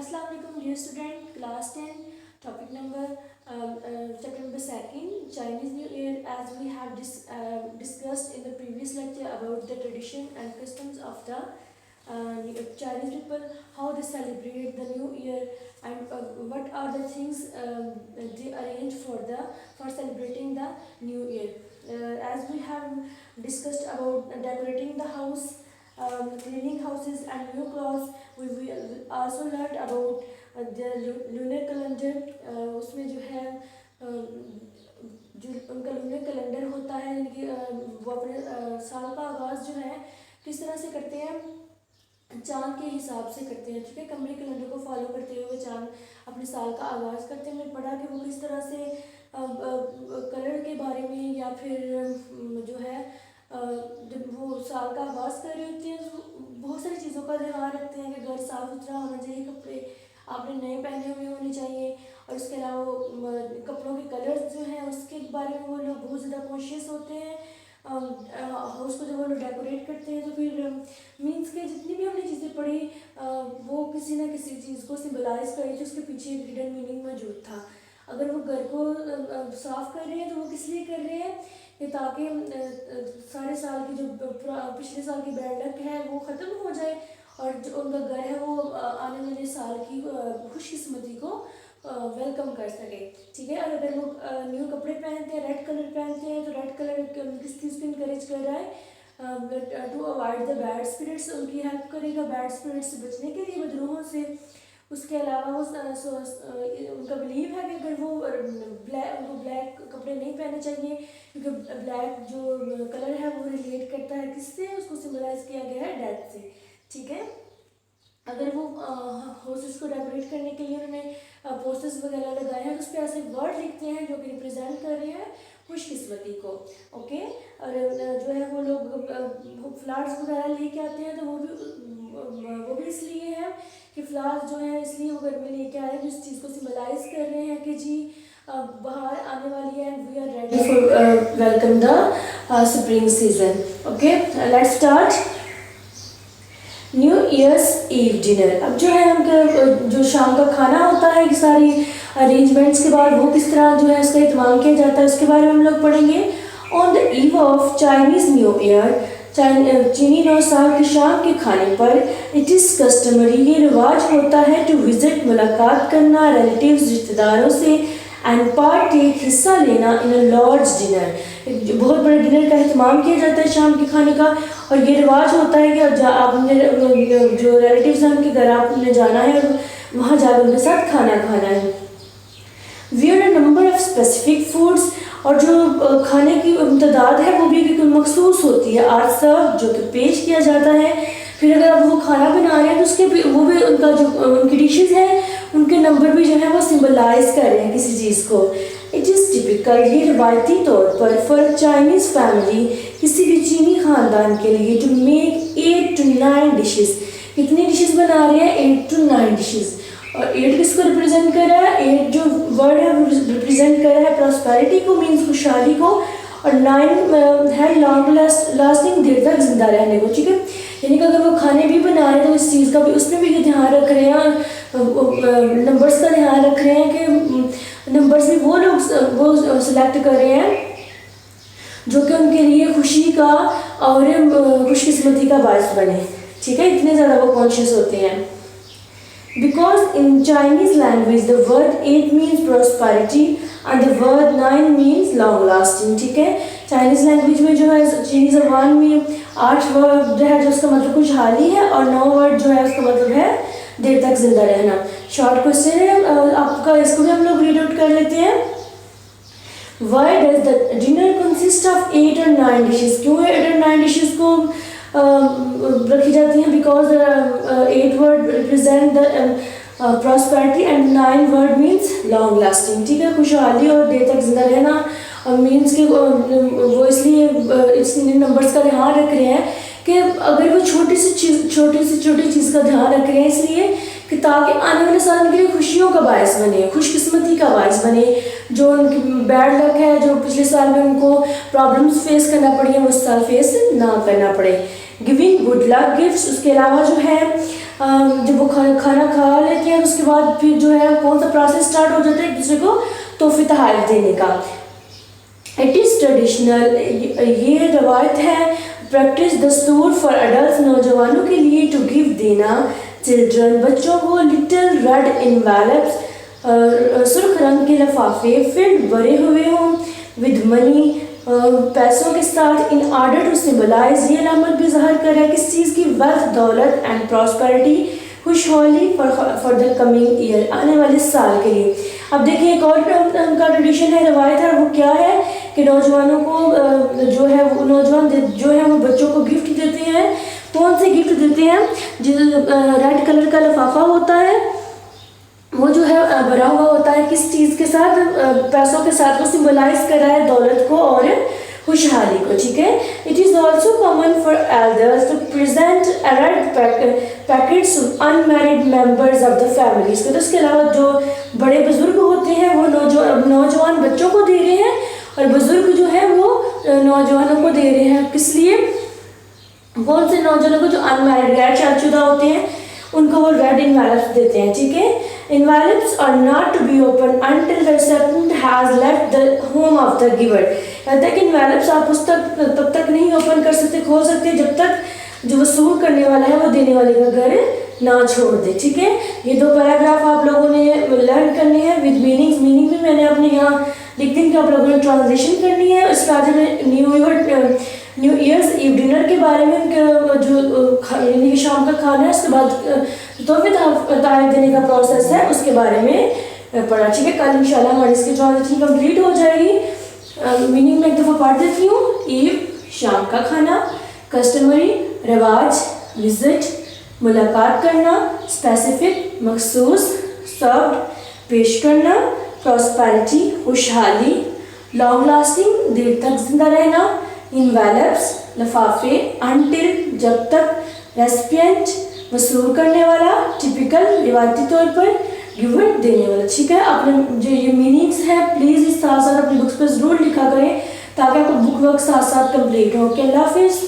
Assalamu alaikum dear student, class 10, topic number, chapter number 2, Chinese New Year. As we have discussed in the previous lecture about the tradition and customs of the Chinese people, how they celebrate the New Year and what are the things they arrange for celebrating the New Year. As we have discussed about decorating the house, cleaning houses and new clothes, we will also learn about the lunar calendar. उसमें जो है जो उनका lunar calendar होता है, यानी कि वो अपने साल का आगाज़ जो है किस तरह से करते हैं, चांद के हिसाब से करते हैं। ठीक है, कमरी कैलेंडर को फॉलो करते हुए चांद अपने साल का आगाज़ करते हैं। हमने पढ़ा कि वो किस तरह से कलर के बारे में या फिर जो है जब वो साल का आगाज़ कर रहे होते हैं तो बहुत सारी चीज़ों का ध्यान रखते हैं कि घर साफ़ सुथरा होना चाहिए, कपड़े आपने नए पहने हुए होने चाहिए, और उसके अलावा कपड़ों के कलर्स जो हैं उसके बारे में वो लोग बहुत ज़्यादा कॉन्शियस होते हैं। हाउस को जब वो लोग डेकोरेट करते हैं तो फिर मीन्स के जितनी भी हमने चीज़ें पढ़ी वो किसी ना किसी चीज़ को सिम्बलाइज करी थी, उसके पीछे एक हिडन मीनिंग मौजूद था। अगर वो घर को साफ़ कर रहे हैं तो वो किस लिए कर रहे हैं कि ताकि सारे साल की जो पिछले साल की बैड लक है वो ख़त्म हो जाए और जो उनका घर है वो आने वाले साल की खुशकिस्मती को वेलकम कर सके। ठीक है, और अगर वो न्यू कपड़े पहनते हैं, रेड कलर पहनते हैं, तो रेड कलर किस चीज़ को इनकरेज कर रहा है, to avoid the bad spirits, उनकी हेल्प करेगा बैड स्पिरिट्स से बचने के लिए, बदरूहों से। उसके अलावा वो उनका बिलीव है कि अगर वो ब्लैक कपड़े नहीं पहनने चाहिए, क्योंकि ब्लैक जो कलर है वो रिलेट करता है किससे, उसको सिम्बलाइज किया गया है डेथ से। ठीक है, अगर वो हाउसेस को डेकोरेट करने के लिए उन्होंने पोस्टर्स वगैरह लगाए हैं तो उस पर ऐसे वर्ड लिखते हैं जो कि रिप्रेजेंट कर रहे हैं खुशकिस्मती को। ओके, और जो है वो लोग फ्लावर्स वगैरह लेके आते हैं तो वो भी इसलिए है कि फ्लावर्स जो है इसलिए वो घर में लेके आए हैं, जिस चीज़ को सिम्बलाइज कर रहे हैं कि जी बाहर आने वाली है, we are ready for welcome the spring season. Okay, let's start new year's eve dinner. अब जो है उनका जो शाम का खाना होता है कि सारी अरेंजमेंट्स के बाद वो किस तरह जो है उसका इत्माम किया जाता है, उसके बारे में हम लोग पढ़ेंगे। On the eve of Chinese new year, चीनी नौ साल की शाम के खाने पर इट इज़ कस्टमरी, ये रिवाज होता है टू विज़िट, मुलाकात करना रिलेटिव्स, रिश्तेदारों से, एंड पार्टेक, हिस्सा लेना इन अ लार्ज डिनर, बहुत बड़े डिनर का इत्माम किया जाता है शाम के खाने का। और ये रिवाज होता है कि आपने जो रिलेटिव्स हैं उनके घर आपने जाना है और वहाँ जाकर उनके साथ खाना खाना है। Wear a number of specific foods, और जो खाने की तादाद है वो भी एक मखसूस होती है। आर सर्व, जो कि पेश किया जाता है। फिर अगर आप वो खाना बना रहे हैं तो उसके वो भी उनका जो उनकी डिशेज़ हैं उनके नंबर भी जो है वो सिम्बलाइज कर रहे हैं किसी चीज़ को। इट इज़ टिपिकल, ये रिवायती तौर पर फॉर चाइनीज़ फैमिली, किसी भी चीनी ख़ानदान के लिए, टू मेक 8 to 9 डिशेज़, कितनी डिशेज़ बना रहे हैं, 8 to 9 डिशेज़। और 8 किसको रिप्रेजेंट कर रहा है, 8 जो वर्ड है वो रिप्रेजेंट कर रहा है प्रॉस्पेरिटी को, मीन्स खुशहाली को, और 9 है लॉन्ग लास्टिंग, देर तक जिंदा रहने को। ठीक है, यानी कि अगर वो खाने भी बना रहे हैं तो इस चीज़ का भी उसमें भी ध्यान रख रहे हैं, नंबर्स का ध्यान रख रहे हैं कि नंबर्स भी वो लोग वो सिलेक्ट कर रहे हैं जो कि उनके लिए खुशी का और खुशकिस्मती का बायस बने। ठीक है, इतने ज़्यादा वो कॉन्शियस होते हैं। Because in Chinese language the word 8 means prosperity and the word 9 means long lasting. ठीक है, चाइनीज़ लैंग्वेज में जो है चीनी ज़बान में 8 वर्ड है जो उसका मतलब खुशहाली है, और 9 वर्ड जो है उसका मतलब है देर तक जिंदा रहना। शॉर्ट क्वेश्चन है आपका, इसको भी हम लोग रीड आउट कर लेते हैं। Why does the dinner consist of 8 और 9 डिशेज़, क्यों 8 और 9 डिशेज़ को रखी जाती हैं? Because 8 word represent the prosperity and 9 word means long lasting. ठीक है, खुशहाली और देर तक जिंदा रहना मीन्स के वो इसलिए इस नंबर्स का ध्यान रख रहे हैं कि अगर वो छोटी सी चीज़ का ध्यान रख रहे हैं इसलिए कि ताकि आने वाले साल के लिए खुशियों का बायस बने, खुशकिस्मती का बायस बने। जो उनकी बैड लक है, जो पिछले साल में उनको प्रॉब्लम्स फेस करना पड़ी है, वो इस साल फेस ना करना पड़े। गिविंग गुड लक गिफ्ट्स, उसके अलावा जो है जब वो खाना खा लेते हैं उसके बाद फिर जो है कौन सा प्रोसेस स्टार्ट हो जाता है एक दूसरे को तोहफे तोहफ़े देने का। इट इज़ ट्रेडिशनल, ये रवायत है, प्रैक्टिस दस्तूर फॉर एडल्ट, नौजवानों के लिए टू गिफ्ट देना चिल्ड्रन, बच्चों को लिटिल रेड इनवेलप्स, सुर्ख रंग के लिफाफे फिल्ड भरे हुए हों विद मनी, पैसों के साथ, इन ऑर्डर टू सिम्बलाइज, ये अलामत भी ज़ाहिर कर रहा है किस चीज़ की, वेल्थ, दौलत एंड प्रॉस्पेरिटी, खुशहाली फॉर द कमिंग ईयर, आने वाले साल के लिए। अब देखिए एक और उनका ट्रेडिशन है, रवायत है, वो क्या है कि नौजवानों को जो है वो नौजवान जो है वो बच्चों को गिफ्ट देते हैं। कौन से गिफ्ट देते हैं? जो रेड कलर का लिफाफा होता है वो जो है भरा हुआ होता है किस चीज़ के साथ? पैसों के साथ। वो सिम्बलाइज कर रहा है दौलत को और खुशहाली को, ठीक है। It is also common for elders to present red packets unmarried members of the families. तो इसके अलावा जो बड़े बुजुर्ग होते हैं वो नौजवान बच्चों को दे रहे हैं और बुजुर्ग जो है वो नौजवानों को दे रहे हैं। किस लिए? कौन से नौजवानों को? जो अनमैरिड गैर शादीशुदा होते हैं उनको वो रेड इनवेलप्स देते हैं, ठीक है। Envelopes are not to be open until the recipient has left the home of the giver. कहता है कि इनवेलप्स आप उस तब तक नहीं ओपन कर सकते, खोल सकते जब तक जो वसूल करने वाला है वो देने वाले का घर ना छोड़ दे, ठीक है। ये दो पैराग्राफ आप लोगों ने लर्न करने हैं विद मीनिंग्स। मीनिंग भी मैंने अपने यहाँ लिख दी कि आप लोगों ने ट्रांसलेशन करनी है। इसके बाद में न्यू ईयर्स ईव डिनर के बारे में जो शाम का खाना है, उसके बाद तोहफे तोहफ़े देने का प्रोसेस है उसके बारे में पढ़ा, ठीक है। कल इंशाल्लाह हमारी इसकी ट्रांसलेशन कंप्लीट हो जाएगी। मीनिंग में एक दफ़ा पढ़ देती हूँ। ईव शाम का खाना, कस्टमरी रिवाज, विजिट मुलाकात करना, स्पेसिफिक मखसूस, सर्व्ड पेश करना, प्रॉस्पेरिटी खुशहाली, लॉन्ग लास्टिंग देर तक जिंदा रहना, इनवेलप्स लिफाफे, अनटिल जब तक, रेसिपिएंट वसूल करने वाला, टिपिकल रिवायती तौर पर, गिवर देने वाला, ठीक है। अपने जो ये मीनिंग्स हैं प्लीज़ इस साथ साथ अपनी बुक्स पर ज़रूर लिखा करें ताकि आपको बुक वर्क साथ साथ कंप्लीट हो। ओके, अल्लाह हाफिज़।